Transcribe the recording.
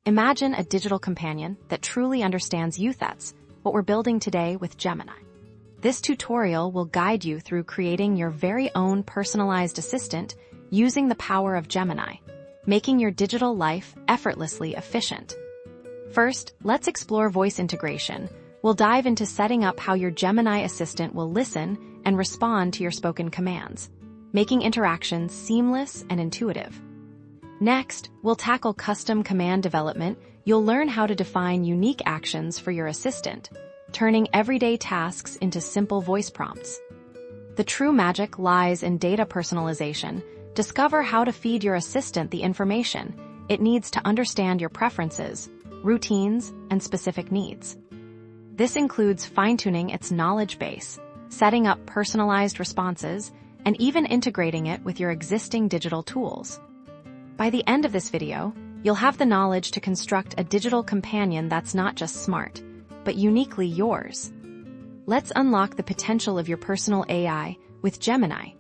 Imagine a digital companion that truly understands you. That's what we're building today with Gemini. This tutorial will guide you through creating your very own personalized assistant using the power of Gemini, making your digital life effortlessly efficient. First, let's explore voice integration. We'll dive into setting up how your Gemini assistant will listen and respond to your spoken commands, making interactions seamless and intuitive. Next, we'll tackle custom command development. You'll learn how to define unique actions for your assistant, turning everyday tasks into simple voice prompts. The true magic lies in data personalization. Discover how to feed your assistant the information it needs to understand your preferences, routines, and specific needs. This includes fine-tuning its knowledge base, setting up personalized responses, and even integrating it with your existing digital tools. By the end of this video, you'll have the knowledge to construct a digital companion that's not just smart, but uniquely yours. Let's unlock the potential of your personal AI with Gemini.